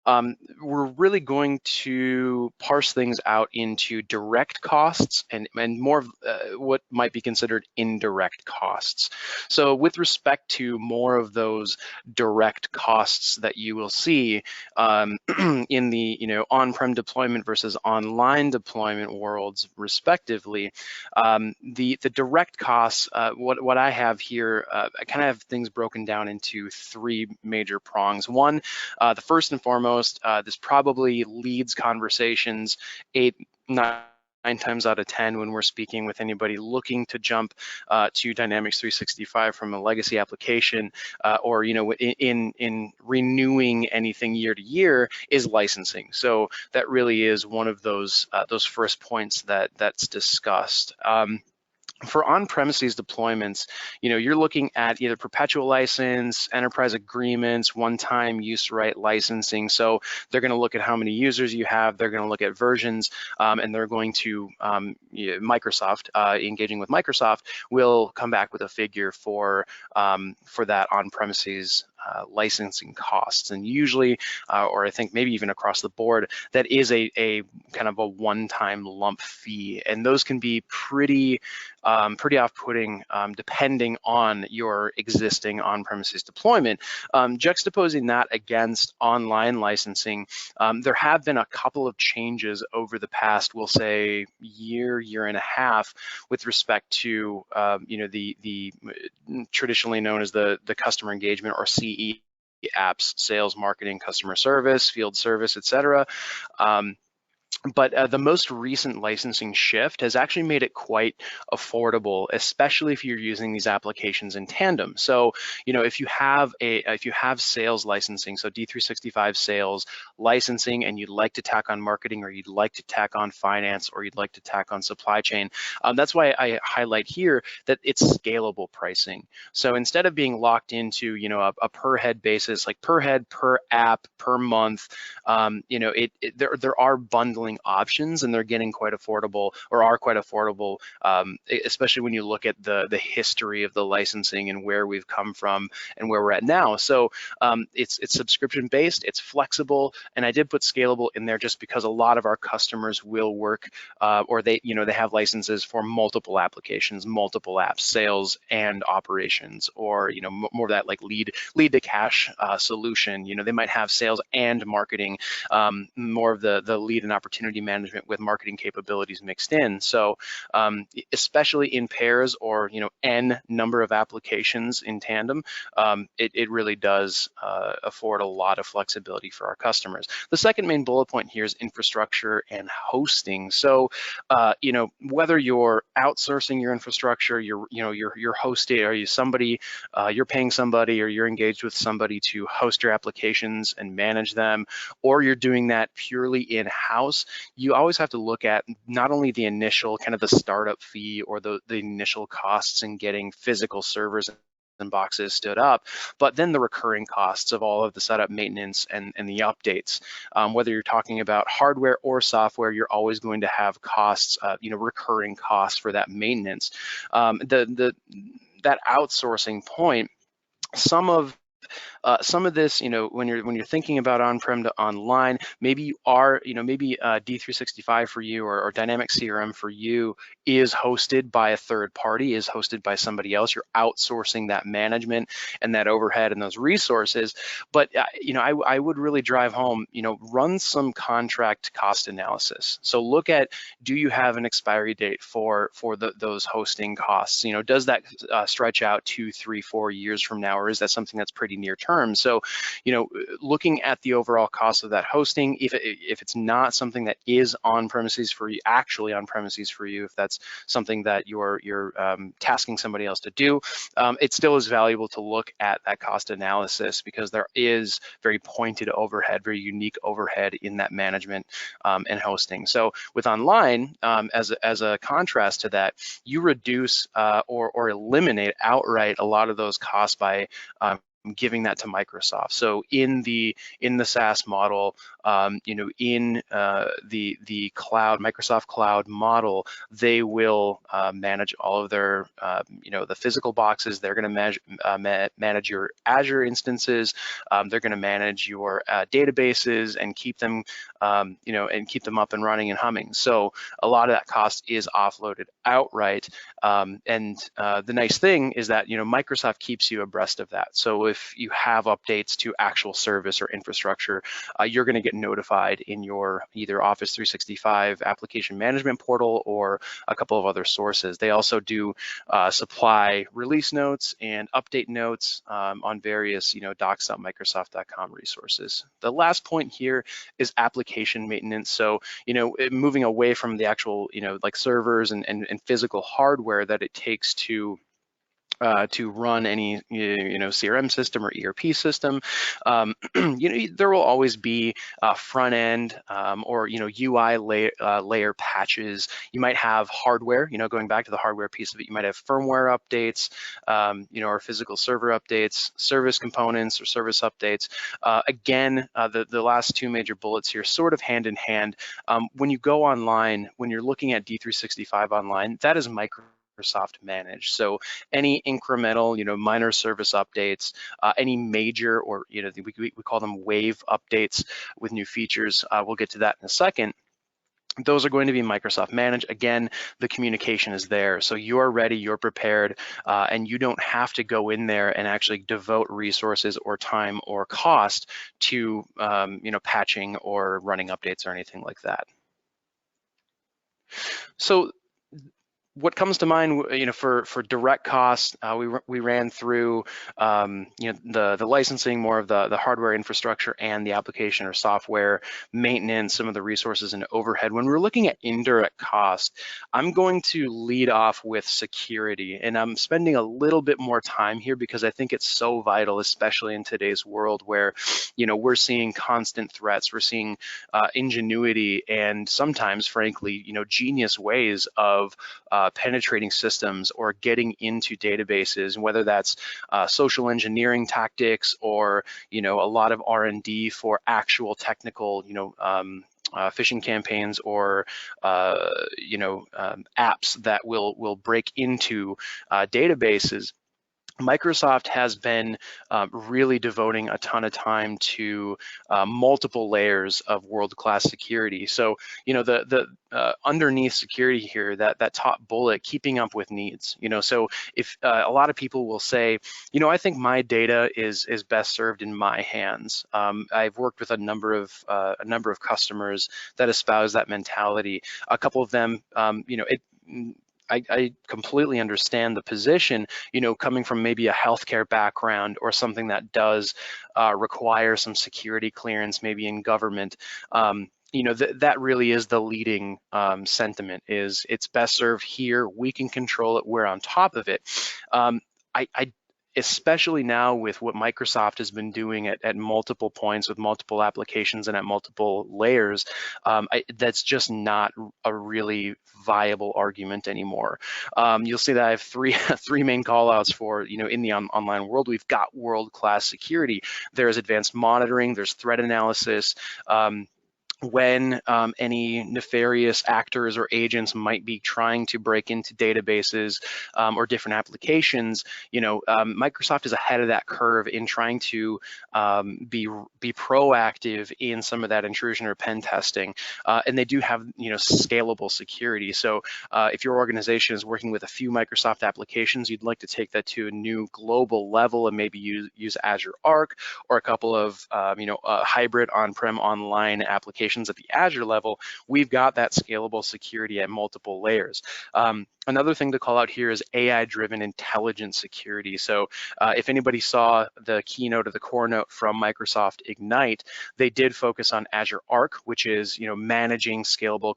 we're really going to parse things out into direct costs and more of what might be considered indirect costs. So with respect to more of those direct costs that you will see in the on-prem deployment versus online deployment worlds respectively, the direct costs, what I have here, I kind of have things broken down into three major prongs. One, the first and foremost, this probably leads conversations 9 times out of 10 when we're speaking with anybody looking to jump to Dynamics 365 from a legacy application, or in renewing anything year to year, is licensing. So that really is one of those first points that's discussed. For on-premises deployments, you're looking at either perpetual license, enterprise agreements, one-time use right licensing. So they're going to look at how many users you have, they're going to look at versions, and they're going to, Microsoft, engaging with Microsoft, will come back with a figure for that on-premises licensing costs. And usually, or I think maybe even across the board, that is a kind of a one-time lump fee. And those can be pretty off-putting depending on your existing on-premises deployment. Juxtaposing that against online licensing, there have been a couple of changes over the past, we'll say, year and a half with respect to the traditionally known as the customer engagement or CE apps, sales, marketing, customer service, field service, etc. But the most recent licensing shift has actually made it quite affordable, especially if you're using these applications in tandem. So, if you have sales licensing, so D365 sales licensing, and you'd like to tack on marketing, or you'd like to tack on finance, or you'd like to tack on supply chain, that's why I highlight here that it's scalable pricing. So instead of being locked into a per head basis, like per head, per app, per month, there are bundling options, and they're getting quite affordable, or are quite affordable, especially when you look at the history of the licensing and where we've come from and where we're at now. So it's subscription based, it's flexible, and I did put scalable in there just because a lot of our customers will work, or they have licenses for multiple applications, multiple apps, sales and operations, or more of that like lead to cash solution. They might have sales and marketing, more of the lead and opportunity management with marketing capabilities mixed in. So especially in pairs, or n number of applications in tandem, it really does afford a lot of flexibility for our customers. The second main bullet point here is infrastructure and hosting. So whether you're outsourcing your infrastructure, you're hosting, or you're paying somebody, or you're engaged with somebody to host your applications and manage them, or you're doing that purely in-house, you always have to look at not only the initial kind of the startup fee, or the initial costs in getting physical servers and boxes stood up, but then the recurring costs of all of the setup, maintenance, and the updates. Whether you're talking about hardware or software, you're always going to have costs, recurring costs for that maintenance. That outsourcing point, some of this, when you're thinking about on-prem to online, maybe you are, maybe D365 for you, or Dynamics CRM for you is hosted by a third party, is hosted by somebody else. You're outsourcing that management and that overhead and those resources. But I would really drive home, run some contract cost analysis. So look at, do you have an expiry date for those hosting costs? Does that stretch out 2, 3, 4 years from now, or is that something that's pretty near term? So, looking at the overall cost of that hosting, if it's not something that is on premises for you, actually on premises for you, if that's something that you're tasking somebody else to do, it still is valuable to look at that cost analysis, because there is very pointed overhead, very unique overhead in that management and hosting. So with online, as a contrast to that, you reduce or eliminate outright a lot of those costs by giving that to Microsoft. So in the SaaS model, in the cloud, Microsoft Cloud model, they will manage all of their the physical boxes. They're going to manage your Azure instances. They're going to manage your databases and keep them and keep them up and running and humming. So a lot of that cost is offloaded outright. And the nice thing is that Microsoft keeps you abreast of that. So if you have updates to actual service or infrastructure, you're going to get notified in your either Office 365 application management portal or a couple of other sources. They also do supply release notes and update notes on various docs.microsoft.com resources. The last point here is application maintenance. So moving away from the actual like servers and physical hardware that it takes to run any CRM system or ERP system, there will always be front end or UI layer patches. You might have hardware. Going back to the hardware piece of it, you might have firmware updates, or physical server updates, service components or service updates. Again, the last two major bullets here, sort of hand in hand. When you go online, when you're looking at D365 online, that is Microsoft managed. So any incremental, minor service updates, any major or, we call them wave updates with new features. We'll get to that in a second. Those are going to be Microsoft managed. Again, the communication is there. So you're ready, you're prepared, and you don't have to go in there and actually devote resources or time or cost to, patching or running updates or anything like that. So what comes to mind, for direct costs, we ran through, the licensing, more of the hardware infrastructure and the application or software maintenance, some of the resources and overhead. When we're looking at indirect cost, I'm going to lead off with security, and I'm spending a little bit more time here because I think it's so vital, especially in today's world where, we're seeing constant threats, we're seeing ingenuity and sometimes, frankly, genius ways of penetrating systems or getting into databases, whether that's social engineering tactics or a lot of R&D for actual technical phishing campaigns or apps that will break into databases. Microsoft has been really devoting a ton of time to multiple layers of world-class security. So, the underneath security here, that top bullet, keeping up with needs. So if a lot of people will say, I think my data is best served in my hands. I've worked with a number of customers that espouse that mentality. A couple of them, I completely understand the position, coming from maybe a healthcare background or something that does require some security clearance, maybe in government. That really is the leading sentiment, is it's best served here. We can control it. We're on top of it. I especially now with what Microsoft has been doing at multiple points with multiple applications and at multiple layers, that's just not a really viable argument anymore. You'll see that I have three main call outs for, in the online world. We've got world-class security. There's advanced monitoring, there's threat analysis, when any nefarious actors or agents might be trying to break into databases or different applications, Microsoft is ahead of that curve in trying to be proactive in some of that intrusion or pen testing, and they do have scalable security. So if your organization is working with a few Microsoft applications, you'd like to take that to a new global level and maybe use Azure Arc or a couple of hybrid on-prem online applications at the Azure level, we've got that scalable security at multiple layers. Another thing to call out here is AI-driven intelligent security. So if anybody saw the keynote or the core note from Microsoft Ignite, they did focus on Azure Arc, which is managing scalable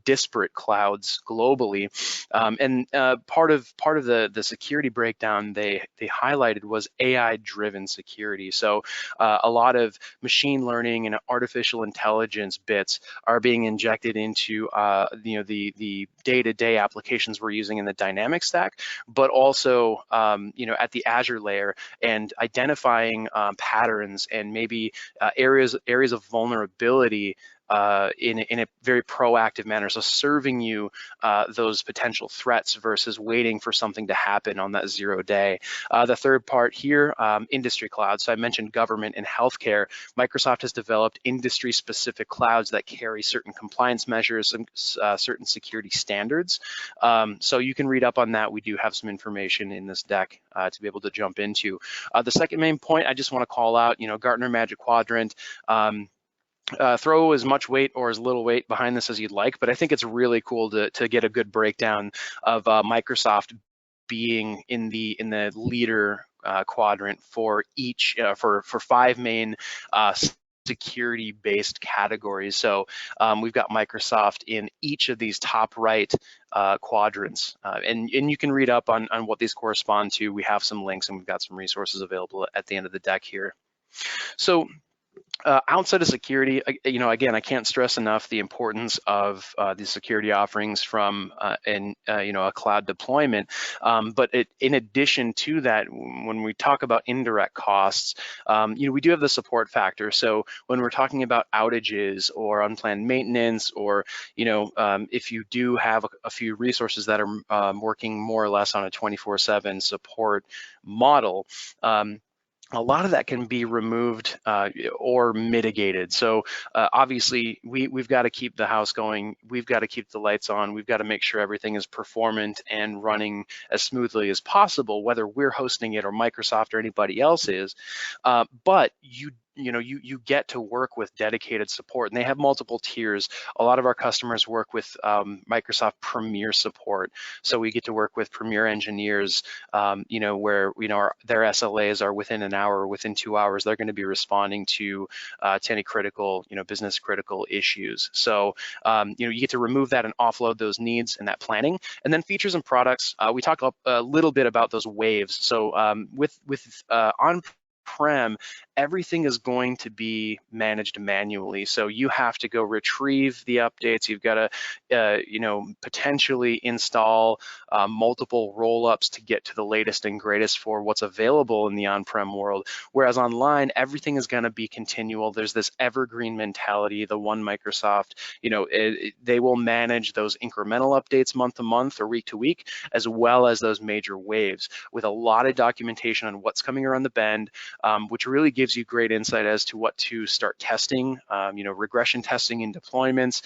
disparate clouds globally. And part of the security breakdown they highlighted was AI-driven security. So a lot of machine learning and artificial intelligence bits are being injected into the day-to-day applications we're using in the dynamic stack, but also at the Azure layer, and identifying patterns and maybe areas of vulnerability in a very proactive manner. So serving you those potential threats versus waiting for something to happen on that 0 day. The third part here, industry clouds. So I mentioned government and healthcare. Microsoft has developed industry-specific clouds that carry certain compliance measures and certain security standards. So you can read up on that. We do have some information in this deck to be able to jump into. The second main point I just want to call out, Gartner Magic Quadrant. Throw as much weight or as little weight behind this as you'd like, but I think it's really cool to get a good breakdown of Microsoft being in the leader quadrant for each for 5 main security-based categories. So we've got Microsoft in each of these top right quadrants, and you can read up on what these correspond to. We have some links and we've got some resources available at the end of the deck here. So outside of security, again, I can't stress enough the importance of the security offerings from a cloud deployment. But in addition to that, when we talk about indirect costs, we do have the support factor. So when we're talking about outages or unplanned maintenance, or if you do have a few resources that are working more or less on a 24/7 support model, a lot of that can be removed or mitigated. So obviously we've got to keep the house going. We've got to keep the lights on. We've got to make sure everything is performant and running as smoothly as possible, whether we're hosting it or Microsoft or anybody else is. But you get to work with dedicated support, and they have multiple tiers. A lot of our customers work with Microsoft Premier support, so we get to work with Premier engineers, where their SLAs are within an hour, within 2 hours, they're going to be responding to any critical, business critical issues. So you get to remove that and offload those needs and that planning. And then features and products, we talk a little bit about those waves. So with On-Prem, everything is going to be managed manually. So you have to go retrieve the updates. You've got to, potentially install multiple roll-ups to get to the latest and greatest for what's available in the on-prem world. Whereas online, everything is going to be continual. There's this evergreen mentality. The one Microsoft, they will manage those incremental updates month to month or week to week, as well as those major waves, with a lot of documentation on what's coming around the bend, which really gives you great insight as to what to start testing, regression testing in deployments.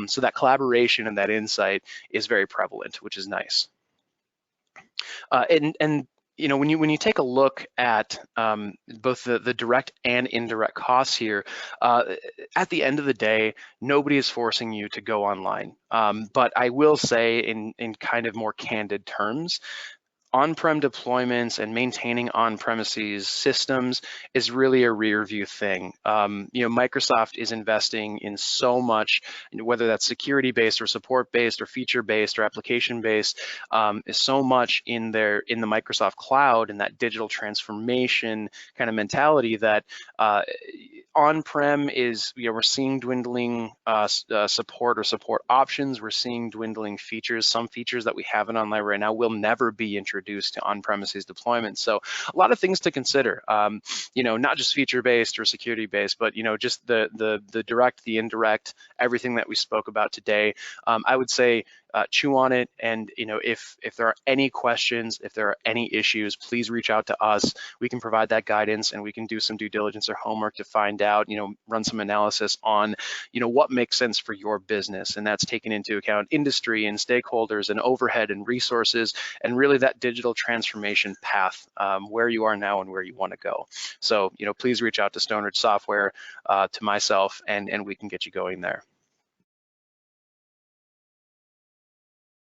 So that collaboration and that insight is very prevalent, which is nice. When you take a look at both the direct and indirect costs here, at the end of the day, nobody is forcing you to go online. But I will say, in kind of more candid terms, on-prem deployments and maintaining on-premises systems is really a rear view thing. Microsoft is investing in so much, whether that's security-based or support-based or feature-based or application-based, is so much in the Microsoft cloud and that digital transformation kind of mentality that on-prem is, we're seeing dwindling support or support options. We're seeing dwindling features. Some features that we have in online right now will never be introduced to on-premises deployments. So a lot of things to consider, not just feature-based or security-based, but, just the direct, the indirect, everything that we spoke about today. I would say chew on it, and if there are any questions, if there are any issues, please reach out to us. We can provide that guidance, and we can do some due diligence or homework to find out, run some analysis on, what makes sense for your business, and that's taking into account industry and stakeholders and overhead and resources, and really that digital transformation path, where you are now and where you want to go. So, please reach out to Stone Ridge Software, to myself, and we can get you going there.